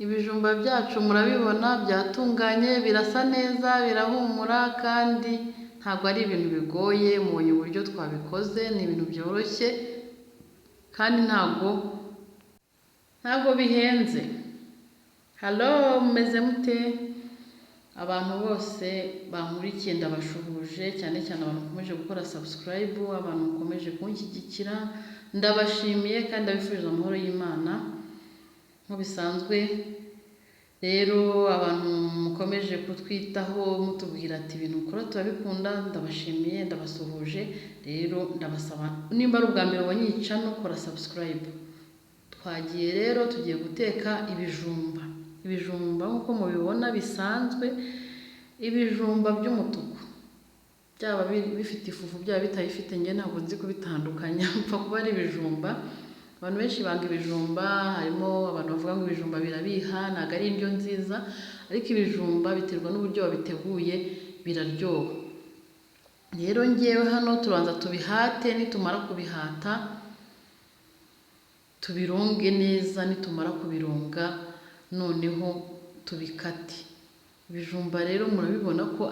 Ibijumba byacu murabibona byatunganye, birasa neza, birahumura kandi ntabwo ari ibintu bigoye. Mubonye uburyo twabikoze, ni ibintu byoroshye kandi ntabwo bihenze. Halo, mumeze mute? Abantu bose bankurikiye ndabashuhuje, cyane cyane abantu mukomeje gukora subscribe, abantu mukomeje kunshyigikira, ndabashimiye kandi ndabifurije amahoro y'Imana. Bisanzwe rero abantu mukomeje kutwitaho mutubwira ati ibintu ukora turabikunda, ndabashimiye, ndabasuhuje. Rero ndabasaba nimba ari ubwa mbere wanyica no kora subscribe. Twagiye rero tugiye guteka ibijumba nk'uko mubibona bisanzwe, ibijumba by'umutuku, byaba bifite ifufu byaba bitayifite, njye ntabwo nzi kubitandukanya, mpfa kuba ari ibijumba. Abantu benshi banga ibijumba, harimo abantu bavuga ngo ibijumba birabiha, ntabwo ari indyo nziza, ariko ibijumba biterwa n'uburyo wabiteguye biraryoha. Rero ngewe hano tubanza tubihate, nitumara kubihata tubironge neza, nitumara kubironga noneho tubikate. Ibijumba rero murabibona ko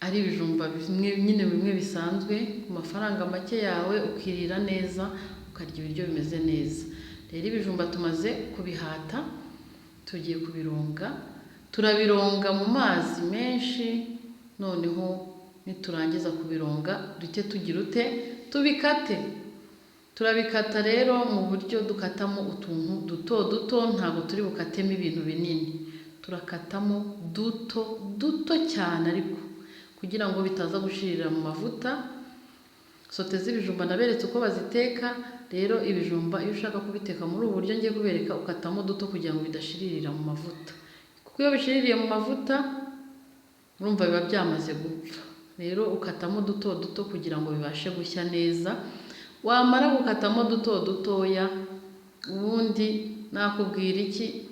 ari ibijumba bimwe bisanzwe, ku mafaranga make yawe ukirira neza, ukarya ibiryo bimeze neza. Rero ibijumba tumaze kubihata, tugiye kubironga, turabironga mu mazi menshi, noneho niturangiza kubironga duhite tugira ute tubikate. Turabikata rero mu buryo dukatamo utuntu duto duto, ntabwo turi bukatemo ibintu binini, turakatamo duto cyane, ariko kugira ngo bitaza gushirira mu mavuta. Sote z'ibijumba naberetse uko baziteka. Rero ibijumba iyo ushaka kubiteka muri ubu buryo ngiye kubereka, ukatamo duto kugira ngo bidashiririra mu mavuta, kuko iyo bishiririye mu mavuta urumva biba byamaze gupfa. Rero ukatamo duto duto kugira ngo bibashe gushya neza. Wamara gukatamo dutoya, ubundi nakubwira iki,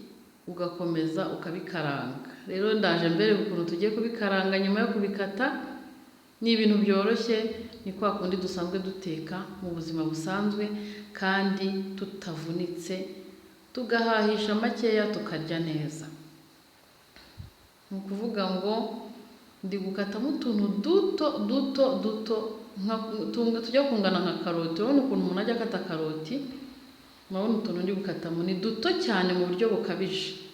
ugakomeza ukabikaranga. Rero ndaje mbere ukuntu tugiye kubikaranga nyuma yo kubikata. Ni ibintu byoroshye, ni kwa kundi dusanzwe duteka mu buzima busanzwe kandi tutavunitse, tugahahisha makeya tukarya neza. Ni ukuvuga ngo ndi gukatamo utuntu duto tujya kungana nka karoti. Urabona ukuntu umuntu ajya akata karoti? Murabona utuntu ndi gukatamo ni duto cyane mu buryo bukabije.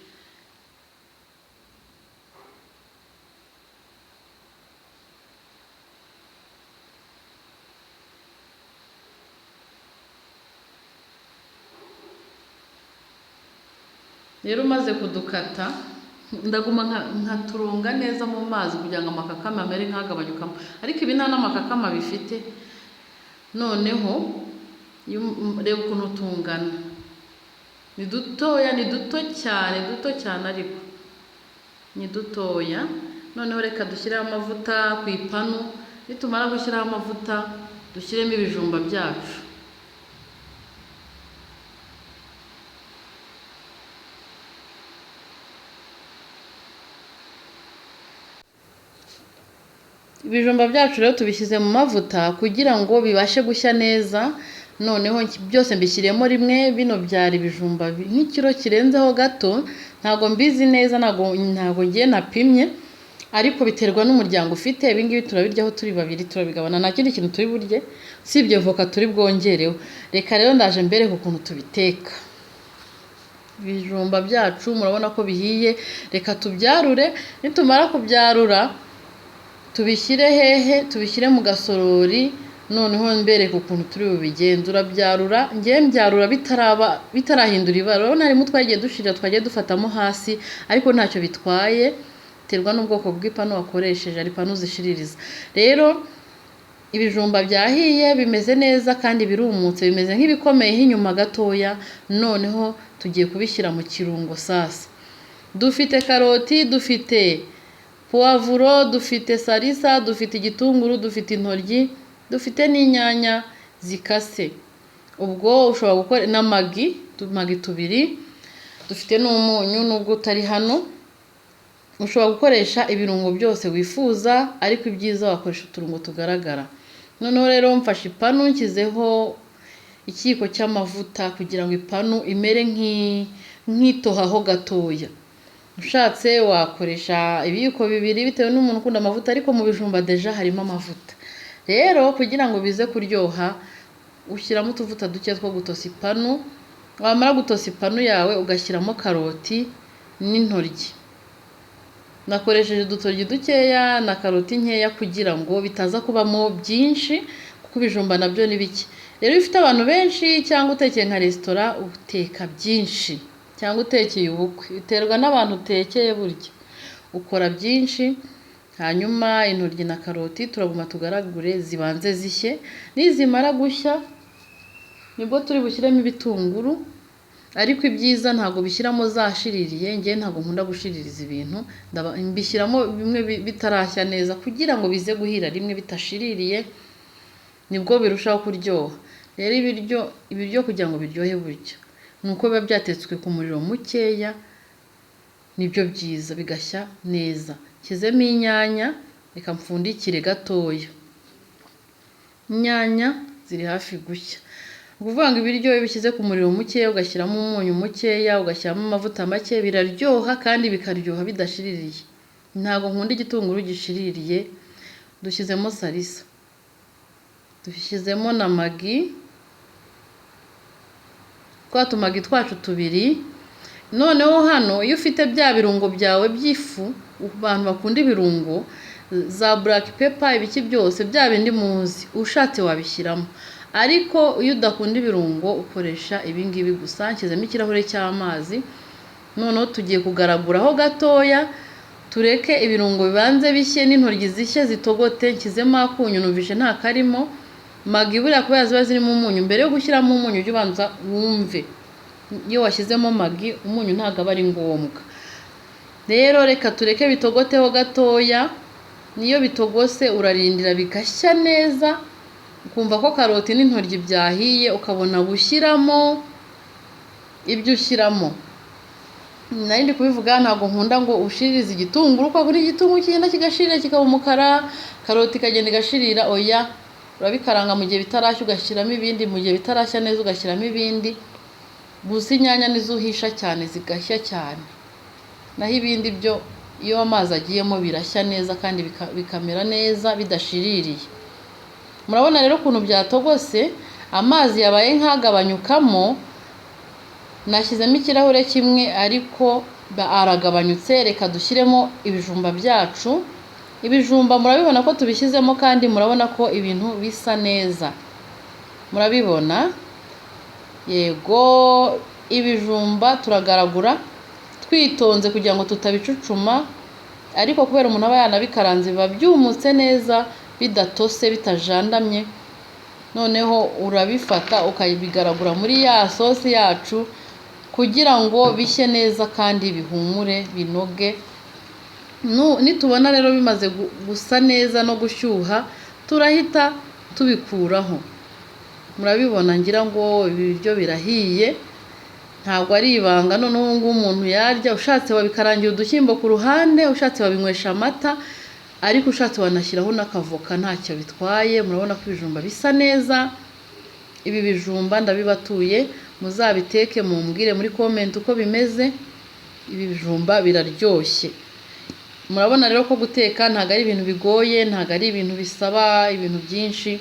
Rero umaze kudukata, ndaguma nkaturonga neza mu mazi kugira ngo amakakama amere nk'agabanyukamo, ariko ibi nta n'amakakama bifite. Noneho reba ukuntu tungana, ni dutoya, ni duto cyane ariko ni dutoya. Noneho reka dushyireho amavuta ku ipanu, nitumara gushyiraho amavuta dushyiremo ibijumba byacu. Ibijumba byacu rero tubishyize mu mavuta kugira ngo bibashe gushya neza. Noneho byose mbishyiriyemo rimwe. Bino byari ibijumba nk'ikiro kirenzeho gato, ntabwo mbizi neza, ntabwo ngiye napimye, ariko biterwa n'umuryango ufite. Ibi ngibi turabiryaho turi babiri, turabigabana, nta kindi kintu turi burye usibye voka turi bwongereho. Reka rero ndaje mbere ukuntu tubiteka. Ibijumba byacu murabona ko bihiye, reka tubyarure. Nitumara kubyarura tubishyire hehe? Tubishyire mu gasorori. Noneho mbereka ukuntu turi bubigenze. Urabyarura, ngiye mbyarura bitarahindura ibara. Urabona harimo twagiye dushirira, twagiye dufatamo hasi, ariko ntacyo bitwaye, biterwa n'ubwoko bw'ipanu wakoresheje, ari panu zishiririza. Rero ibijumba byahiye bimeze neza kandi birumutse, bimeze nk'ibikomeye inyuma gatoya. Noneho tugiye kubishyira mu kirungo sasa. Dufite karoti, dufite puwavuro, dufite salisa, dufite igitunguru, dufite intoryi, dufite n'inyanya zikase. Ubwo ushobora gukora na magi tubiri, dufite n'umunyu nubwo utari hano. Ushobora gukoresha ibirungo byose wifuza, ariko ibyiza wakoresha uturungo tugaragara. Noneho rero mfashe ipanu, nshyizeho ikiyiko cy'amavuta kugira ngo ipanu imere nkitohaho gatoya. Ushatse wakoresha ibiyiko bibiri bitewe n'umuntu ukunda amavuta, ariko mu bijumba deja harimo amavuta. Rero kugira ngo bize kuryoha ushyiramo utuvuta duke two gutosa ipanu, wamara gutosa ipanu yawe ugashyiramo karoti n'intoryi. Nakoresheje udutoryi dukeya na karoti nkeya kugira ngo bitaza kubamo byinshi, kuko ibijumba nabyo ni bike. Rero ufite abantu benshi cyangwa utekeye nka resitora uteka byinshi, cyangwa utekeye ubukwe, biterwa n'abantu utekeye burya. Ukora byinshi, hanyuma intoryi na karoti turaguma tugaragure zibanze zishye. Nizimara gushya nibwo turi bushyiremo ibitunguru, ariko ibyiza ntabwo bishyiramo zashiririye. Ngiye ntabwo nkunda gushiririza ibintu, mbishyiramo bimwe bitarashya neza kugira ngo bize guhira rimwe bitashiririye, nibwo birushaho kuryoha. Rero ibiryo kugira ngo biryohe burya nuko biba byatetswe ku muriro mukeya, nibyo byiza bigashya neza. Nshyizemo inyanya, reka mpfundikire gatoya. Inyanya ziri hafi gushya. Ukuvuga ngo ibiryo iyo bishyize ku muriro mukeya, ugashyiramo umunyu mukeya, ugashyiramo amavuta make, biraryoha kandi bikaryoha bidashiririye. Ntabwo nkunda igitunguru gishiririye. Dushyizemo salisa, dushyizemo na magi, twa tumagi twacu tubiri. Noneho hano iyo ufite bya birungo byawe by'ifu, abantu bakunda ibirungo za black pepper, ibiki byose bya bindi muzi, ushatse wabishyiramo. Ariko iyo udakunda ibirungo ukoresha ibingibi gusa. Nshyizemo ikirahure cy'amazi, noneho tugiye kugaraguraho gatoya, tureke ibirungo bibanze bishye n'intoryi zishye zitogote. Nshyizemo akunyu, numvise nta karimo. Magi buriya kubera ziba zirimo umunyu, mbere yo gushyiramo umunyu ujye ubanza wumve. Iyo washyizemo magi umunyu ntabwo aba ari ngombwa. Rero reka tureke bitogoteho gatoya. Niyo bitogose urarindira bigashya neza, ukumva ko karoti n'intoryi byahiye, ukabona gushyiramo ibyo ushyiramo. Nari ndi kubivuga, ntabwo nkunda ngo ushiririze igitunguru, kwa kuri igitunguru kigenda kigashirira kikaba umukara, karoti ikagenda igashirira. Oya, urabikaranga mu gihe bitarashya ugashyiramo ibindi, mu gihe bitarashya neza ugashyiramo ibindi. Gusa inyanya nizo uhisha cyane zigashya cyane, naho ibindi byo iyo amazi agiyemo birashya neza kandi bikamera neza bidashiririye. Murabona rero ukuntu byatogose, amazi yabaye nk'agabanyukamo. Nashyizemo ikirahure kimwe ariko aragabanyutse. Reka dushyiremo ibijumba byacu. Ibijumba murabibona ko tubishyizemo kandi murabona ko ibintu bisa neza, murabibona. Yego, ibijumba turagaragura twitonze kugira ngo tutabicucuma, ariko kubera umuntu aba yanabikaranze biba byumutse neza, bidatose, bitajandamye. Noneho urabifata ukabigaragura muri ya sosi yacu kugira ngo bishye neza kandi bihumure binoge. Nitubona rero bimaze gusa neza no gushyuha, turahita tubikuraho. Murabibona, ngira ngo ibiryo birahiye, ntabwo ari ibanga. Noneho ubu ngubu umuntu yarya. Ushatse wabikarangira udushyimbo ku ruhande, ushatse wabinywesha amata, ariko ushatse wanashyiraho n'akavoka ntacyo bitwaye. Murabona ko ibijumba bisa neza. Ibi bijumba ndabibatuye, muzabiteke mumbwire muri comment uko bimeze. Ibi bijumba biraryoshye. Murabona rero ko guteka ntabwo ari ibintu bigoye, ntabwo ari ibintu bisaba ibintu byinshi.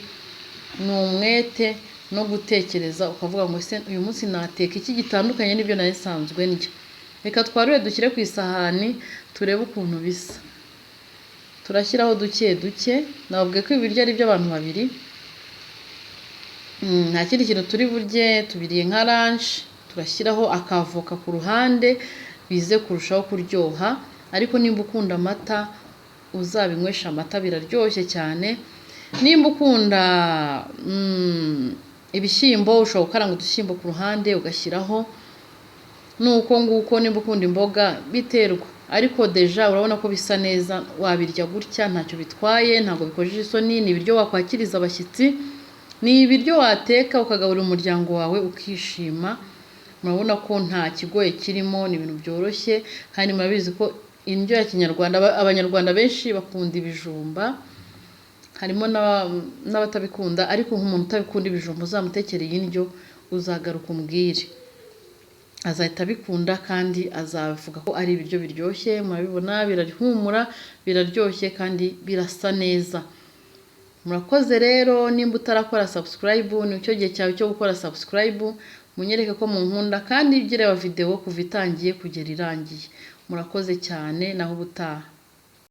Ni umwete no gutekereza ukavuga ngo ese uyu munsi nateka iki gitandukanye n'ibyo nari nsanzwe ndya. Reka twarure dushyire ku isahani turebe ukuntu bisa. Turashyiraho duke duke. Nababwiye ko ibiryo ari iby'abantu babiri, nta kindi kintu turi burye, tubiriye nka lunch. Turashyiraho akavoka ku ruhande bize kurushaho kuryoha. Ariko nimba ukunda amata uzabinywesha amata, biraryoshye cyane. Nimba ukunda ibishyimbo ushobora gukaranga udushyimbo ku ruhande ugashyiraho. Nuko nguko. Nimba ukunda imboga biterwa, ariko deja urabona ko bisa neza. Wabirya gutya ntacyo bitwaye, ntabwo bikojeje isoni. Ni ibiryo wakwakiriza abashyitsi, ni ibiryo wateka ukagaburira umuryango wawe ukishima. Murabona ko nta kigoye kirimo, ni ibintu byoroshye kandi murabizi ko indyo ya Kinyarwanda, abanyarwanda benshi bakunda ibijumba. Harimo n'abatabikunda, ariko nk'umuntu utabikunda ibijumba uzamutekere iyi ndyo uzagaruka umbwire. azahita abikunda kandi azavuga ko ari ibiryo biryoshye. Murabibona birahumura, biraryoshye kandi birasa neza. Murakoze rero, nimba utarakora subscribe nicyo gihe cyawe cyo gukora subscribe, munyereke ko munkunda kandi ugire video kuva itangiye kugera irangiye. Murakoze cyane, naho ubutaha.